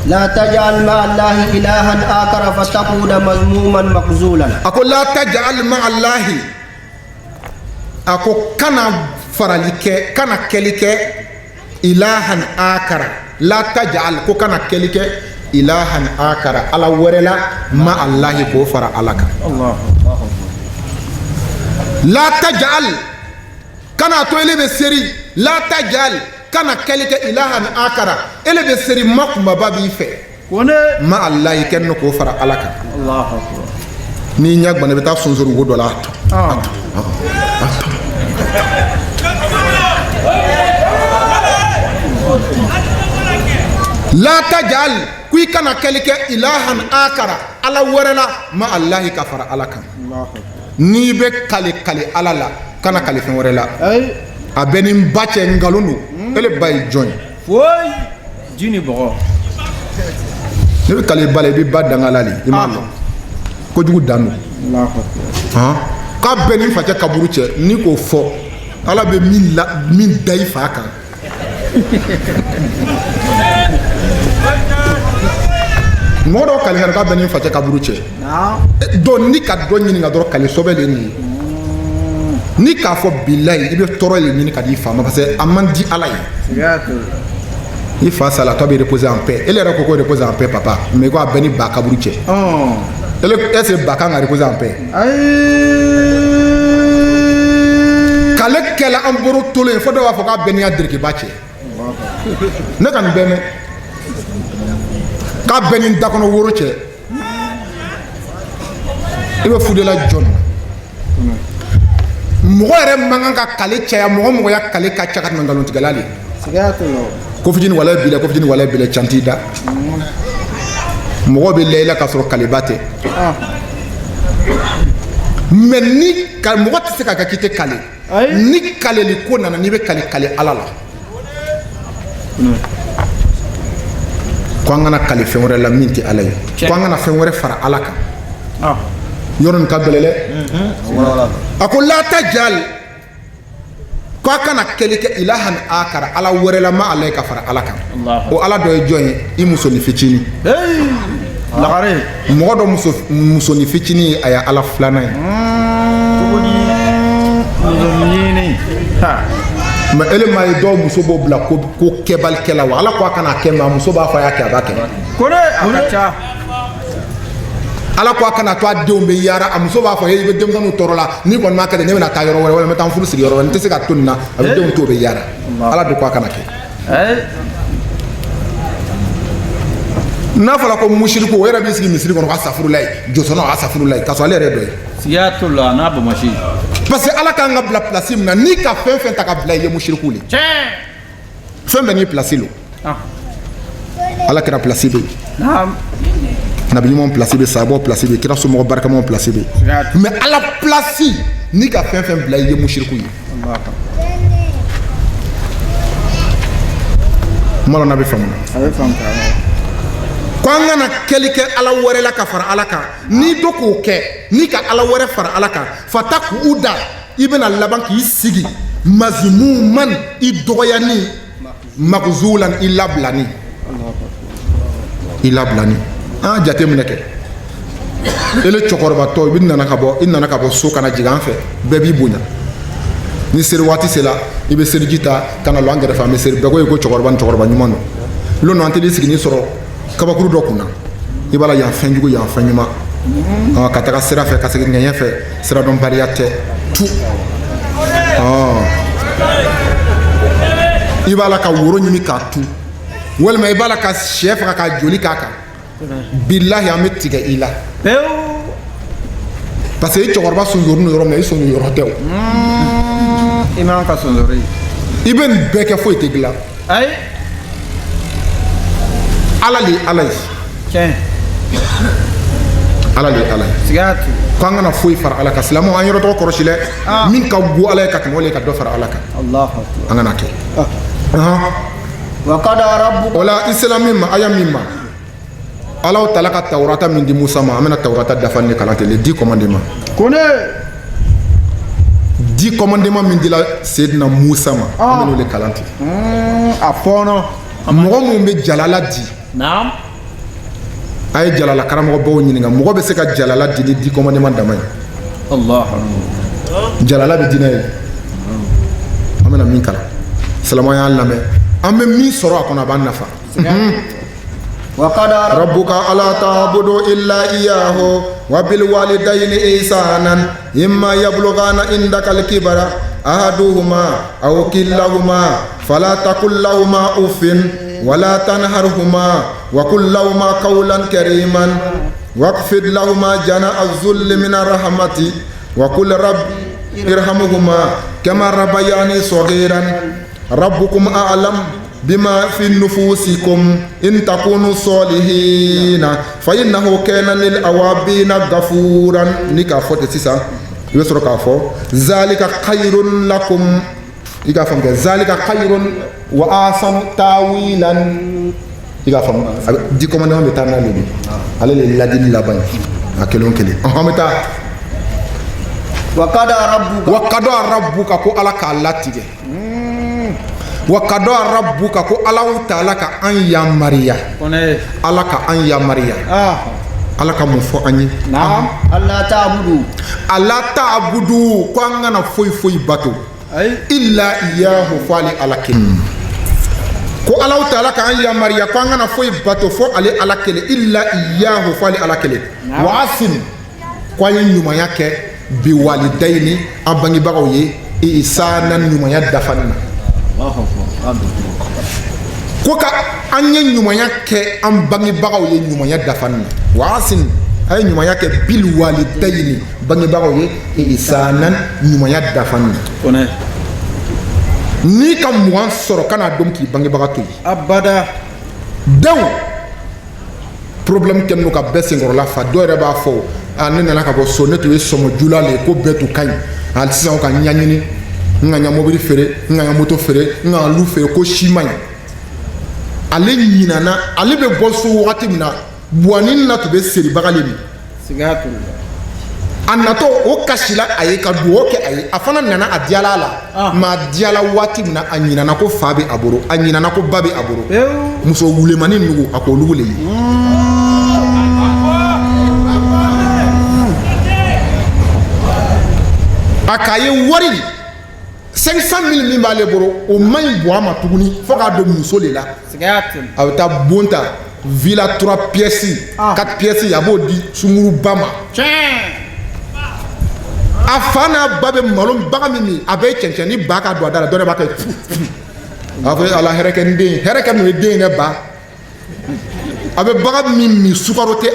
لا تجعل مع الله إلها آخر فتكون مذموما مخذولا. أقول لا تجعل مع الله أقول كان فرالك كان كلك إلها آخر لا تجعل كان كلك إلها آخر على ورلا مع الله كفر علىك الله لا تجعل كان تولي بسري لا تجعل كان كلك إلها آخر إلى بسري ما بابي في مع الله كأنه كفر علىك الله أكبر ni nyak bana beta sonzoro godo la la tajal kui kana kelike ilahan akara ala warala ma allah kafara alaka ni be kale alala kana kale fen warala abenim bache ngalunu ele bay joñ foy jini bo ni be kale bale bi badangalali imam ko jugu danu ka benin fa ca kaburu cɛ ni ko fɔ ala bɛ min da i fa kan mɔgɔ dɔw kali ka benin fa ca kaburu cɛ dɔn ni ka dɔ ɲininka dɔrɔn kali sɔbɛ le nin ni k'a fɔ bilayi i bɛ tɔɔrɔ le ɲini ka di i fa ma parce que a man di ala ye i fa sala tɔ bɛ reposer en paix ele yɛrɛ ko ko reposer en paix papa mais ko a bɛ ni ba kaburu cɛ est-ce que Bakan a reposé en paix? Kale kela amboro tole fo do wa fo ka benia dirki bache. Ne kan bene. Ka benin dakono woro che. Ibe fudela John. Mo re manga ka kale che ya mo ya kale ka chakat mangalon tigalali. Sigato lo. Ko fijini wala bila chantida. Mɔgɔ bɛ layila ka sɔrɔ kale ba tɛ mais ni mɔgɔ tɛ se ka kɛ k'i tɛ kale ni kaleli ko nana n'i bɛ kale ala la ko an kana kale fɛn wɛrɛ la min tɛ ala ye ko an kana fɛn wɛrɛ fara ala kan yɔrɔ nin ka gɛlɛn dɛ a ko la tajal ko a kana kɛli kɛ ilahan akara ala wɛrɛ la ma ala ye ka fara ala kan o ala dɔ ye jɔn ye i musoni fitinin lagare mɔgɔ dɔ musoni fitinin ye a ye ala filanan ye mais ele ma ye dɔw muso b'o bila ko kɛbalikɛla wa ala ko a kana kɛ mais a muso b'a fɔ a y'a kɛ a b'a kɛ ala ko a kana to a denw bɛ yaara a muso b'a fɔ i bɛ denmisɛnninw tɔɔrɔ la ni kɔni m'a kɛ ne bɛna taa yɔrɔ wɛrɛ wala n bɛ taa n furu sigi yɔrɔ wɛrɛ n tɛ se ka to nin na a bɛ denw to bɛ yaara ala de ko a kana kɛ n'a fɔra ko musiriku o yɛrɛ b'i sigi misiri kɔnɔ ka safurula ye jɔsɔnna a safurula ye k'a sɔrɔ ale yɛrɛ dɔ ye siya to la n'a bamasi parce que ala k'an ka bila place min na n'i ka fɛn fɛn ta ka bila i ye musiriku le fɛn bɛɛ n'i place lo ala kɛra place bɛ yen nabi ɲumanw place bɛ sahabaw place bɛ kira somɔgɔ barikamaw place bɛ mais ala place n'i ka fɛn fɛn bila i ye musiriku ye malo na bɛ faamu ko an kana kɛli kɛ ala wɛrɛ la ka fara ala kan n'i do k'o kɛ n'i ka ala wɛrɛ fara ala kan fata k'u da i bɛna laban k'i sigi mazimuman i dɔgɔyani makzulan i labilani jate minɛ kɛ ele cɛkɔrɔba tɔ i nana ka bɔ so kana jigin an fɛ bɛɛ b'i bonya ni seri waati sera i bɛ seliji ta kana lɔ an kɛrɛfɛ an bɛ seri bɛɛ ko ye ko cɛkɔrɔba ɲuman don lon an tɛ sigi ni sɔrɔ kabakuru dɔ kunna i b'a la yan fɛn jugu yan fɛn ɲuman ka taga sira fɛ ka segin ŋɛɲɛ fɛ sira dɔn bariya tɛ tu i b'a la ka woro ɲimi k'a tu walima i b'a la ka sɛ faga ka joli k'a kan bilahi an bɛ tigɛ i la parce que i cɛkɔrɔba sonsorinen yɔrɔ min na i sonso yɔrɔ tɛ o i man ka sonsori i bɛ nin bɛɛ kɛ foyi tɛ dilan ayi ala le ala ye ala le ala ye sigatu ko an kana foyi fara ala kan silamɛw an yɔrɔ tɔgɔ kɔrɔsi dɛ min ka go ala ye ka tɛmɛ o le ka dɔ fara ala kan an kana kɛ wa qada rabbuka o la islam min ma aya min ma ala taala ka tawrata min di Musa ma an bɛna tawrata dafa ni kalan kɛ les 10 commandements kone 10 commandements min dila Seydina Musa ma an bɛna o le kalan kɛ a fɔɔnɔ mɔgɔ minnu bɛ jalala di a ye jalala karamɔgɔ baw ɲininka mɔgɔ bɛ se ka jalala di ni di commandement dama ye Allah jalala bɛ dinɛ ye an bɛna min kalan silamɛya y'an lamɛn an bɛ min sɔrɔ a kɔnɔ a b'an nafa وقد ربك ألا تعبدوا إلا إياه وبالوالدين إحسانا إما يبلغان عندك الكبر أحدهما أو كلاهما فلا تقل لهما أف ولا تنهرهما وقل لهما قولا كريما واخفض لهما جناح الذل من الرحمة وقل رب ارحمهما كما ربياني صغيرا ربكم أعلم بما في نفوسكم إن تكونوا صالحين فإنه كان للأوابين غفورا نيكا فوت سيسا يسرو كافو ذلك خير لكم يكا فهم ذلك خير وأحسن تاويلا يكا فهم دي كوماندو بتاعنا لي على الذين لابن اكلون كلي همتا وقد ربك كو على كالاتي وقد ربك كو الله تعالى كأن يمريا الله كأن يمريا الله كمفو أني نعم الله تعبدوا كأننا فوي باتو إلا إياه فالي على كل كو الله تعالى كأن يمريا كأننا فوي باتو فو علي على كل إلا إياه فالي على كل واسن كأن يوميا ك بوالدين أبني بعوي إيسانا يوميا دفنا ko ka an ye ɲumanya kɛ an bangebagaw ye ɲumanya dafa na waasin a ye ɲumanya kɛ bil walidayni bangebagaw ye ihsanan ɲumanya dafa na n'i ka mugan sɔrɔ kana dɔn k'i bangebaga to yen abada donc problème kɛlen don ka bɛɛ senkɔrɔla fa dɔw yɛrɛ b'a fɔ ne nana ka bɔ so ne tun ye sɔmɔjula le ko bɛɛ tun ka ɲi hali sisan ka ɲaɲini n ka mobili feere n ka moto feere n ka lu feere ko si man ɲi ale ɲinana ale bɛ bɔ so wagati min na buwani na tun bɛ seribaga le min a natɔ o kasila a ye ka dugawu kɛ a ye a fana nana a diyala a la mɛ a diyala waati min na a ɲinana ko fa bɛ a bolo a ɲinana ko ba bɛ a bolo muso wulemani nugu a k'o lugu le ye a k'a ye wari 500,000 min b'ale bolo o man ɲi bɔ a ma tuguni fo k'a don muso de la a bɛ taa bon ta villa 3 pièces 4 pièces a b'o di sunguru ba ma a fa n'a ba bɛ malo baga min min a bɛ cɛncɛn ni ba ka don a da la dɔ de b'a kɛ a fɔ ala hɛrɛ kɛ n den hɛrɛ kɛ mun ye den yɛrɛ ba a bɛ baga min min sukaro tɛ